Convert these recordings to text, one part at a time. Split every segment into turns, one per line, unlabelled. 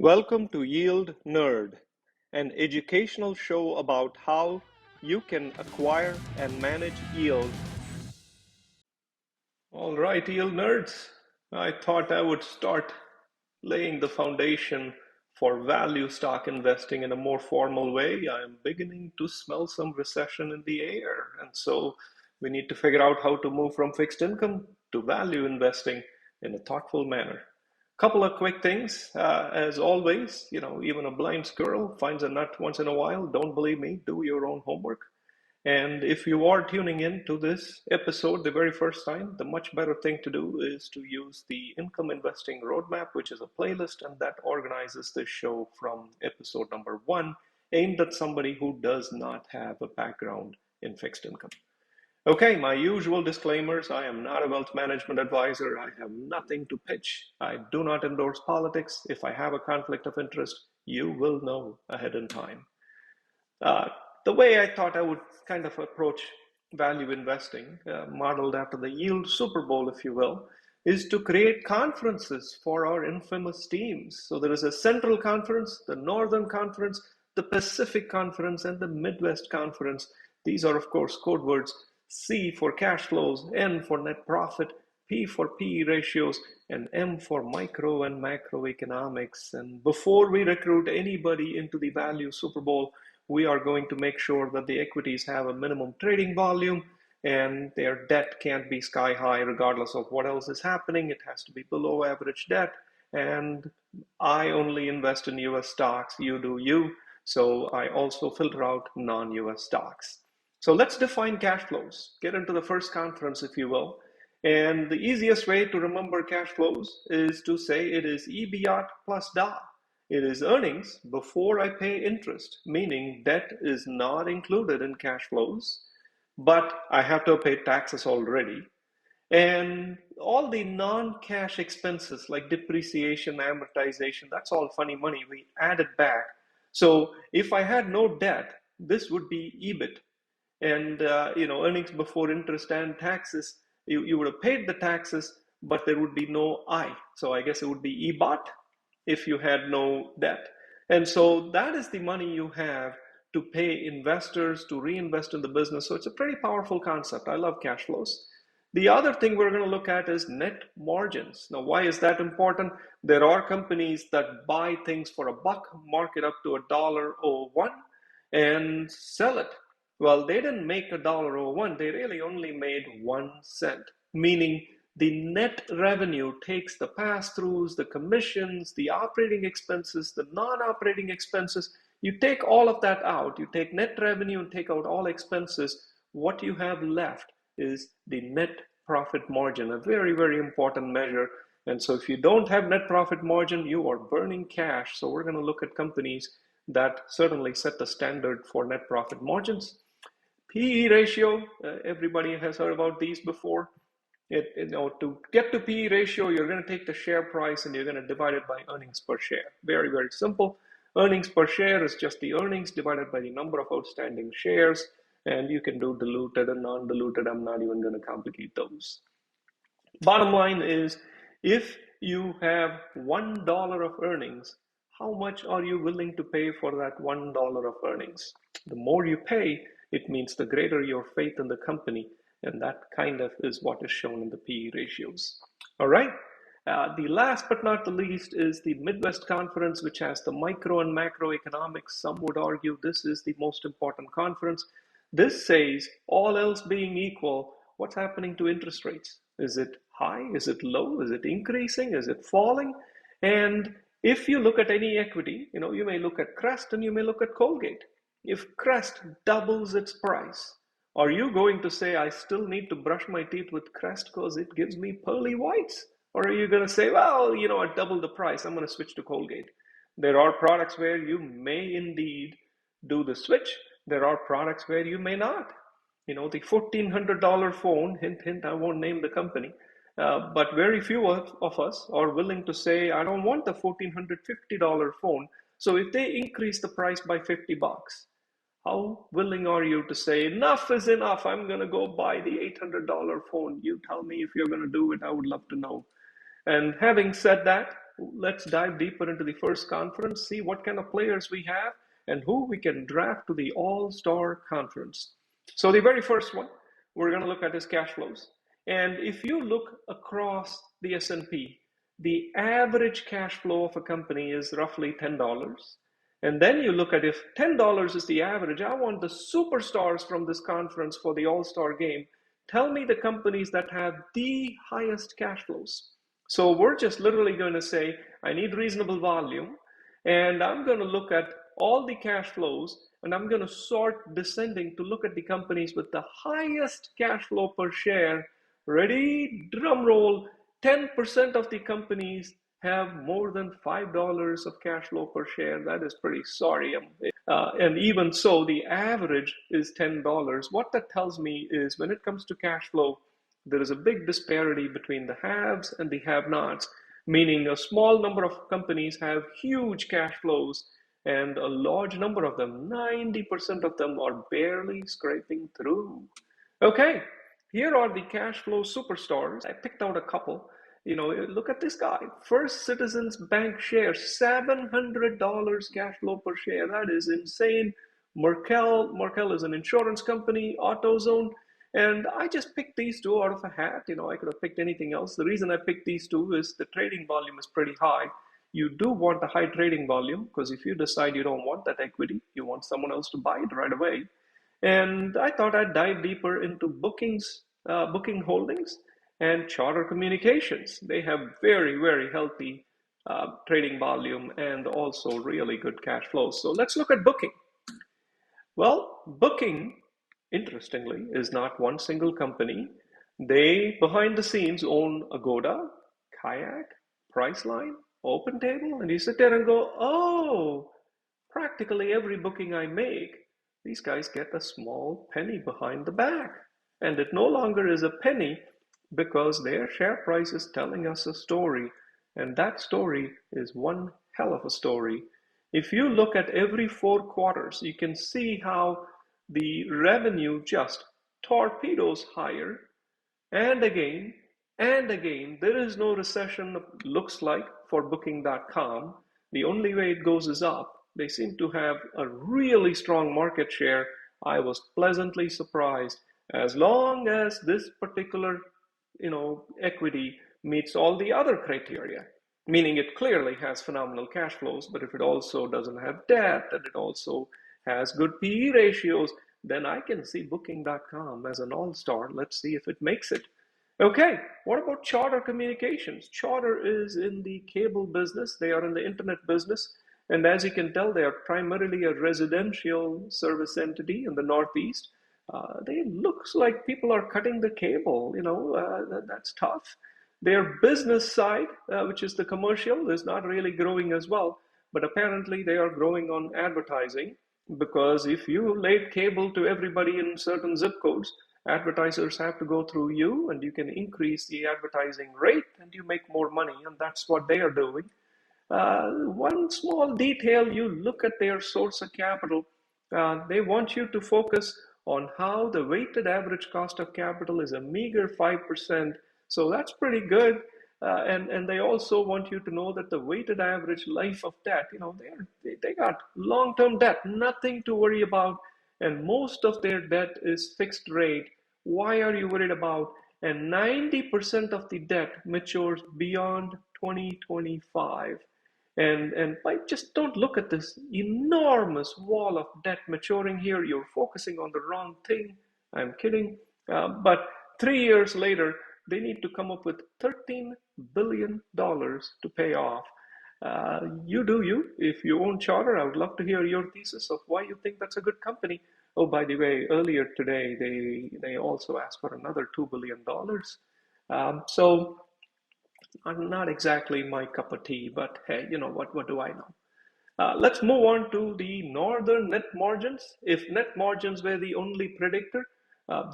Welcome to Yield Nerd, an educational show about how you can acquire and manage yield. All right, Yield Nerds, I thought I would start laying the foundation for value stock investing in a more formal way. I am beginning to smell some recession in the air, and so we need to figure out how to move from fixed income to value investing in a thoughtful manner. Couple of quick things. As always, even a blind squirrel finds a nut once in a while. Don't believe me, do your own homework. And if you are tuning in to this episode the very first time, the much better thing to do is to use the Income Investing Roadmap, which is a playlist, and that organizes this show from episode number 1, aimed at somebody who does not have a background in fixed income. Okay, my usual disclaimers. I am not a wealth management advisor. I have nothing to pitch. I do not endorse politics. If I have a conflict of interest, you will know ahead in time. The way I thought I would kind of approach value investing, modeled after the yield Super Bowl, if you will, is to create conferences for our infamous teams. So there is a Central Conference, the Northern Conference, the Pacific Conference, and the Midwest Conference. These are, of course, code words. C for cash flows, N for net profit, P for PE ratios, and M for micro and macroeconomics. And before we recruit anybody into the value Super Bowl, we are going to make sure that the equities have a minimum trading volume and their debt can't be sky high regardless of what else is happening. It has to be below average debt. And I only invest in US stocks, you do you. So I also filter out non-US stocks. So let's define cash flows. Get into the first conference, if you will. And the easiest way to remember cash flows is to say it is EBIT plus DA. It is earnings before I pay interest, meaning debt is not included in cash flows, but I have to pay taxes already. And all the non-cash expenses like depreciation, amortization, that's all funny money. We add it back. So if I had no debt, this would be EBIT. And earnings before interest and taxes, you would have paid the taxes, but there would be no I. So I guess it would be EBOT if you had no debt. And so that is the money you have to pay investors to reinvest in the business. So it's a pretty powerful concept. I love cash flows. The other thing we're going to look at is net margins. Now, why is that important? There are companies that buy things for $1, mark it up to $1.01, and sell it. Well, they didn't make $1.01. They really only made 1 cent, meaning the net revenue takes the pass-throughs, the commissions, the operating expenses, the non-operating expenses. You take all of that out. You take net revenue and take out all expenses. What you have left is the net profit margin, a very, very important measure. And so if you don't have net profit margin, you are burning cash. So we're going to look at companies that certainly set the standard for net profit margins. PE ratio, everybody has heard about these before. To get to PE ratio, you're going to take the share price and you're going to divide it by earnings per share. Very, very simple. Earnings per share is just the earnings divided by the number of outstanding shares. And you can do diluted and non-diluted. I'm not even going to complicate those. Bottom line is, if you have $1 of earnings, how much are you willing to pay for that $1 of earnings? The more you pay, it means the greater your faith in the company. And that kind of is what is shown in the PE ratios. All right. The last but not the least is the Midwest Conference, which has the micro and macroeconomics. Some would argue this is the most important conference. This says, all else being equal, what's happening to interest rates? Is it high? Is it low? Is it increasing? Is it falling? And if you look at any equity, you may look at Crest and you may look at Colgate. If Crest doubles its price, are you going to say, I still need to brush my teeth with Crest because it gives me pearly whites? Or are you going to say, well, I doubled the price, I'm going to switch to Colgate? There are products where you may indeed do the switch. There are products where you may not. The $1,400 phone, hint, hint, I won't name the company, but very few of us are willing to say, I don't want the $1,450 phone. So if they increase the price by $50, how willing are you to say, enough is enough, I'm going to go buy the $800 phone? You tell me if you're going to do it, I would love to know. And having said that, let's dive deeper into the first conference, see what kind of players we have and who we can draft to the All-Star Conference. So the very first one we're going to look at is cash flows. And if you look across the S&P, the average cash flow of a company is roughly $10. And then you look at if $10 is the average, I want the superstars from this conference for the All-Star game. Tell me the companies that have the highest cash flows. So we're just literally going to say, I need reasonable volume, and I'm going to look at all the cash flows, and I'm going to sort descending to look at the companies with the highest cash flow per share. Ready? Drum roll. 10% of the companies have more than $5 of cash flow per share. That is pretty sorry. And even so, the average is $10. What that tells me is when it comes to cash flow, there is a big disparity between the haves and the have-nots, meaning a small number of companies have huge cash flows and a large number of them, 90% of them, are barely scraping through. Okay, here are the cash flow superstars. I picked out a couple. Look at this guy. First Citizens Bank shares, $700 cash flow per share. That is insane. Markel is an insurance company, AutoZone. And I just picked these two out of a hat. I could have picked anything else. The reason I picked these two is the trading volume is pretty high. You do want a high trading volume because if you decide you don't want that equity, you want someone else to buy it right away. And I thought I'd dive deeper into Booking Holdings and Charter Communications. They have very, very healthy trading volume and also really good cash flows. So let's look at Booking. Well, Booking, interestingly, is not one single company. They, behind the scenes, own Agoda, Kayak, Priceline, OpenTable, and you sit there and go, oh, practically every booking I make, these guys get a small penny behind the back. And it no longer is a penny because their share price is telling us a story. And that story is one hell of a story. If you look at every 4 quarters, you can see how the revenue just torpedoes higher. And again, there is no recession, looks like, for Booking.com. The only way it goes is up. They seem to have a really strong market share. I was pleasantly surprised. As long as this particular, equity meets all the other criteria, meaning it clearly has phenomenal cash flows, but if it also doesn't have debt and it also has good PE ratios, then I can see Booking.com as an all-star. Let's see if it makes it. Okay, what about Charter Communications? Charter is in the cable business. They are in the internet business. And as you can tell, they are primarily a residential service entity in the Northeast. They looks like people are cutting the cable. That's tough. Their business side, which is the commercial, is not really growing as well. But apparently they are growing on advertising because if you laid cable to everybody in certain zip codes, advertisers have to go through you and you can increase the advertising rate and you make more money, and that's what they are doing. One small detail, you look at their source of capital, they want you to focus on how the weighted average cost of capital is a meager 5%. So that's pretty good. And they also want you to know that the weighted average life of debt, they got long-term debt, nothing to worry about. And most of their debt is fixed rate. Why are you worried about? And 90% of the debt matures beyond 2025. And just don't look at this enormous wall of debt maturing here. You're focusing on the wrong thing. I'm kidding. But 3 years later, they need to come up with $13 billion to pay off. You do you. If you own Charter, I would love to hear your thesis of why you think that's a good company. Oh, by the way, earlier today, they also asked for another $2 billion. So not exactly my cup of tea, but hey, what do I know? Let's move on to the northern net margins. If net margins were the only predictor,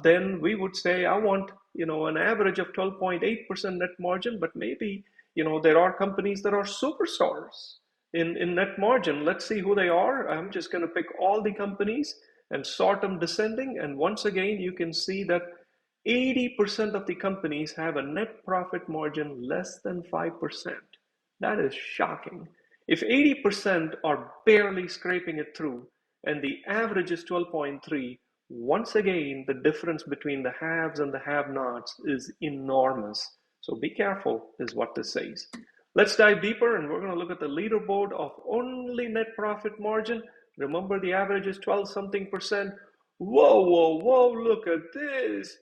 then we would say I want an average of 12.8% net margin, but maybe there are companies that are superstars in net margin. Let's see who they are. I'm just going to pick all the companies and sort them descending, and once again you can see that 80% of the companies have a net profit margin less than 5%. That is shocking. If 80% are barely scraping it through and the average is 12.3, once again, the difference between the haves and the have-nots is enormous. So be careful, is what this says. Let's dive deeper and we're going to look at the leaderboard of only net profit margin. Remember, the average is 12 something percent. Whoa, whoa, whoa, look at this.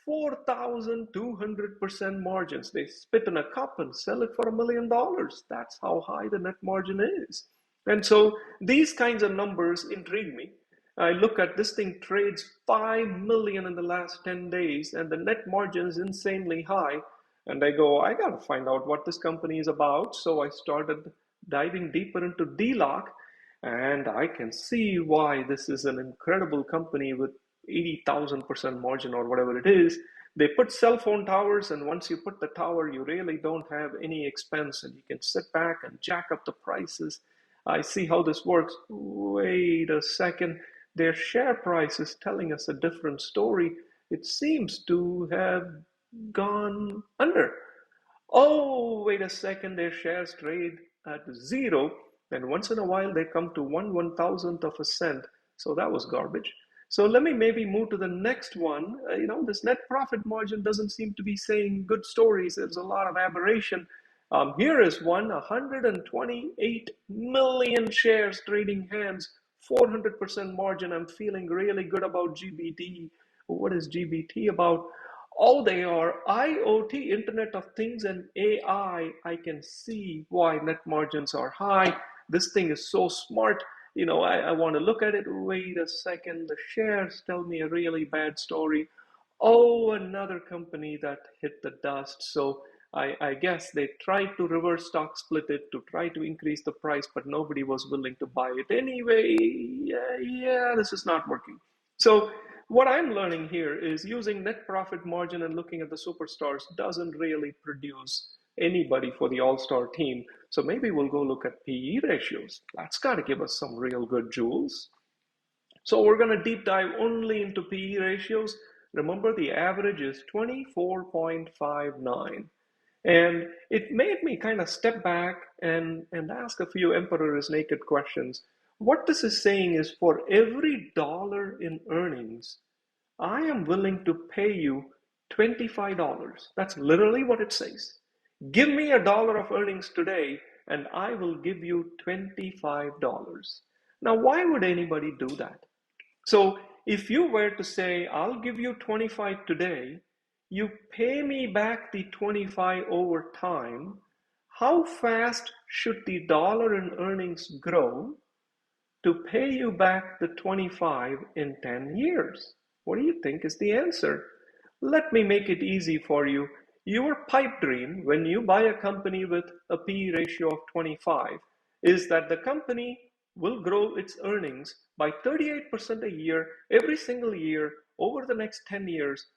4,200% margins. They spit in a cup and sell it for $1 million. That's how high the net margin is. And so these kinds of numbers intrigue me. I look at this thing trades 5 million in the last 10 days and the net margin is insanely high. And I go, I got to find out what this company is about. So I started diving deeper into D-Lock, and I can see why this is an incredible company with 80,000% margin or whatever it is. They put cell phone towers, and once you put the tower, you really don't have any expense, and you can sit back and jack up the prices. I see how this works. Wait a second. Their share price is telling us a different story. It seems to have gone under. Oh, wait a second, their shares trade at zero, and once in a while they come to 1/1000th of a cent. So that was garbage. So let me maybe move to the next one. This net profit margin doesn't seem to be saying good stories. There's a lot of aberration. Here is one, 128 million shares trading hands, 400% margin. I'm feeling really good about GBT. What is GBT about? Oh, they are IoT, Internet of Things, and AI. I can see why net margins are high. This thing is so smart. I want to look at it. Wait a second. The shares tell me a really bad story. Oh, another company that hit the dust. So I guess they tried to reverse stock split it to try to increase the price, but nobody was willing to buy it anyway. Yeah, this is not working. So what I'm learning here is using net profit margin and looking at the superstars doesn't really produce anybody for the all-star team. So maybe we'll go look at PE ratios. That's got to give us some real good jewels. So we're going to deep dive only into PE ratios. Remember, the average is 24.59. And it made me kind of step back and ask a few Emperor is Naked questions. What this is saying is for every dollar in earnings, I am willing to pay you $25. That's literally what it says. Give me $1 of earnings today, and I will give you $25. Now, why would anybody do that? So if you were to say, I'll give you 25 today, you pay me back the 25 over time, how fast should the dollar in earnings grow to pay you back the 25 in 10 years? What do you think is the answer? Let me make it easy for you. Your pipe dream when you buy a company with a P/E ratio of 25 is that the company will grow its earnings by 38% a year, every single year, over the next 10 years.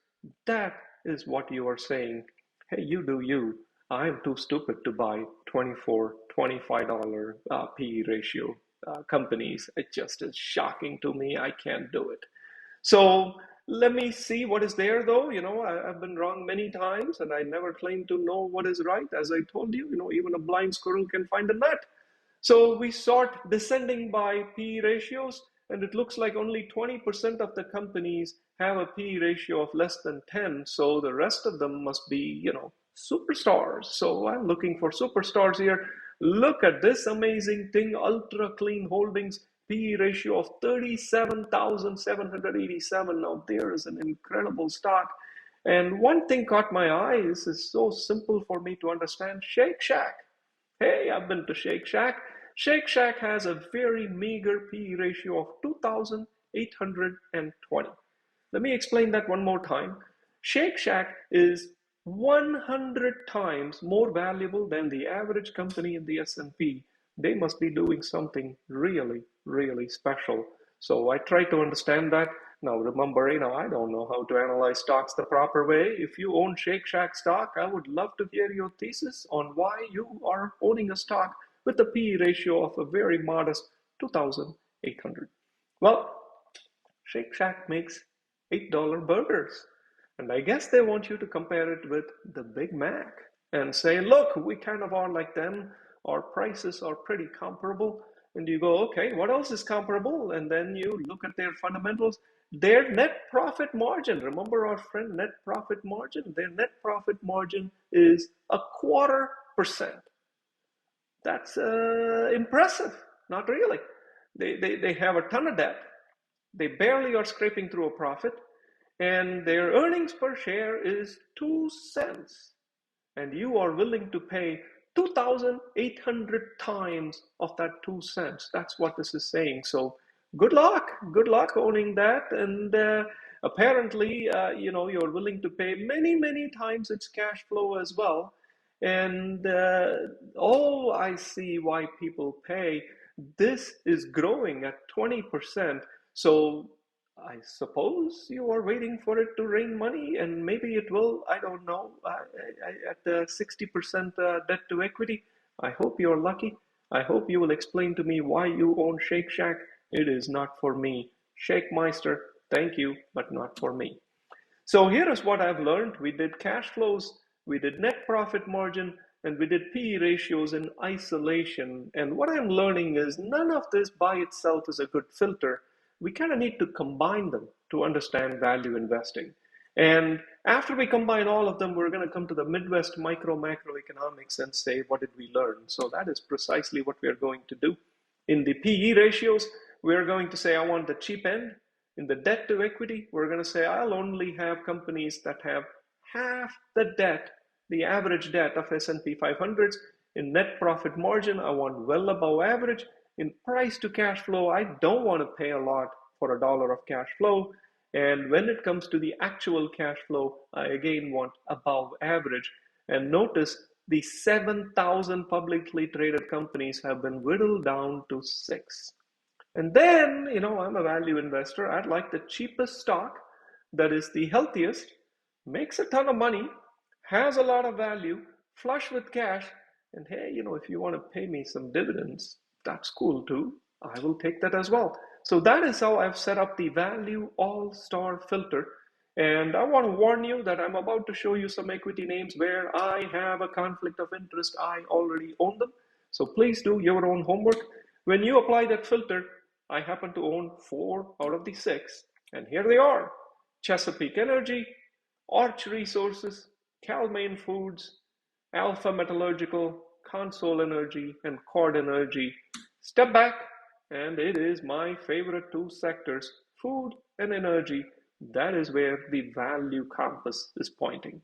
That is what you are saying. Hey, you do you. I am too stupid to buy $25 PE ratio companies. It just is shocking to me. I can't do it. So let me see what is there, though. I've been wrong many times, and I never claim to know what is right. As I told you, even a blind squirrel can find a nut. So we sort descending by P/E ratios, and it looks like only 20% of the companies have a P/E ratio of less than 10. So the rest of them must be, superstars. So I'm looking for superstars here. Look at this amazing thing, Ultra Clean Holdings, P/E ratio of 37,787. Now there is an incredible stock. And one thing caught my eye. This is so simple for me to understand. Shake Shack. Hey, I've been to Shake Shack. Shake Shack has a very meager P/E ratio of 2,820. Let me explain that one more time. Shake Shack is 100 times more valuable than the average company in the S&P. They must be doing something really, really special. So I try to understand that. Now remember, I don't know how to analyze stocks the proper way. If you own Shake Shack stock, I would love to hear your thesis on why you are owning a stock with a P/E ratio of a very modest 2,800. Well, Shake Shack makes $8 burgers. And I guess they want you to compare it with the Big Mac and say, look, we kind of are like them. or prices are pretty comparable. And you go, okay, what else is comparable? And then you look at their fundamentals. Their net profit margin, remember our friend net profit margin? Their net profit margin is 0.25%. That's impressive. Not really. They have a ton of debt. They barely are scraping through a profit. And their earnings per share is 2 cents. And you are willing to pay 2,800 times of that 2 cents. That's what this is saying. So good luck owning that. And apparently, you're willing to pay many times its cash flow as well. And I see why people pay. This is growing at 20%. So I suppose you are waiting for it to rain money, and maybe it will. I don't know. At the 60% debt to equity, I hope you're lucky. I hope you will explain to me why you own Shake Shack. It is not for me. Shake Meister, thank you, but not for me. So here is what I've learned. We did cash flows, we did net profit margin, and we did PE ratios in isolation. And what I'm learning is none of this by itself is a good filter. We kind of need to combine them to understand value investing. And after we combine all of them, we're going to come to the Midwest macroeconomics and say, what did we learn? So that is precisely what we're going to do. In the PE ratios, we're going to say, I want the cheap end. In the debt to equity, we're going to say, I'll only have companies that have half the debt, the average debt of S&P 500s. In net profit margin, I want well above average. In price to cash flow, I don't want to pay a lot for $1 of cash flow. And when it comes to the actual cash flow, I again want above average. And notice the 7,000 publicly traded companies have been whittled down to 6. And then, I'm a value investor. I'd like the cheapest stock that is the healthiest, makes a ton of money, has a lot of value, flush with cash. And hey, if you want to pay me some dividends, that's cool too. I will take that as well. So that is how I've set up the value all-star filter. And I want to warn you that I'm about to show you some equity names where I have a conflict of interest. I already own them. So please do your own homework. When you apply that filter, I happen to own 4 out of the 6. And here they are: Chesapeake Energy, Arch Resources, Cal-Maine Foods, Alpha Metallurgical, Console Energy, and Chord Energy. Step back, and it is my favorite 2 sectors, food and energy. That is where the value compass is pointing.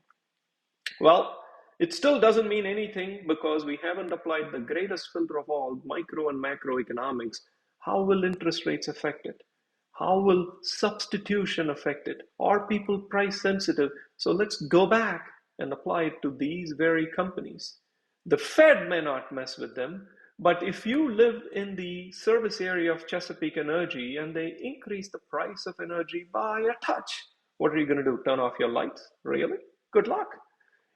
Well, it still doesn't mean anything because we haven't applied the greatest filter of all, micro and macroeconomics. How will interest rates affect it? How will substitution affect it? Are people price sensitive? So let's go back and apply it to these very companies. The Fed may not mess with them, but if you live in the service area of Chesapeake Energy and they increase the price of energy by a touch, what are you going to do? Turn off your lights? Really? Good luck.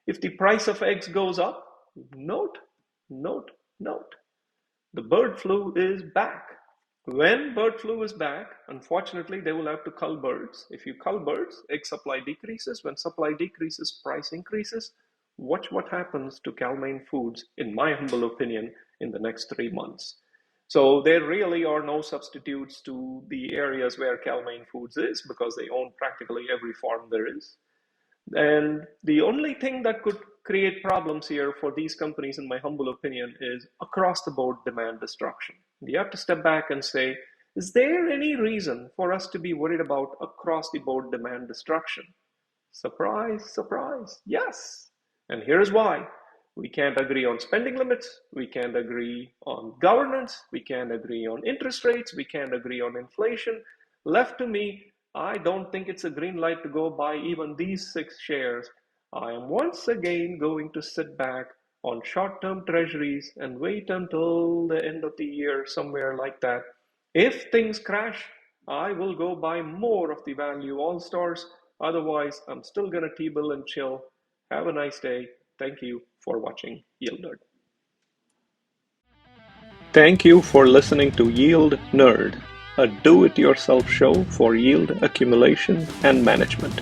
If the price of eggs goes up, note. The bird flu is back. When bird flu is back, unfortunately, they will have to cull birds. If you cull birds, egg supply decreases. When supply decreases, price increases. Watch what happens to Cal-Maine Foods, in my humble opinion, in the next 3 months. So there really are no substitutes to the areas where Cal-Maine Foods is because they own practically every farm there is. And the only thing that could create problems here for these companies, in my humble opinion, is across the board demand destruction. You have to step back and say, is there any reason for us to be worried about across the board demand destruction? Surprise, surprise, yes. And here's why. We can't agree on spending limits. We can't agree on governance. We can't agree on interest rates. We can't agree on inflation. Left to me, I don't think it's a green light to go buy even these 6 shares. I am once again going to sit back on short-term treasuries and wait until the end of the year, somewhere like that. If things crash, I will go buy more of the value all-stars. Otherwise, I'm still going to T-bill and chill. Have a nice day. Thank you for watching Yield Nerd. Thank you for listening to Yield Nerd, a do-it-yourself show for yield accumulation and management.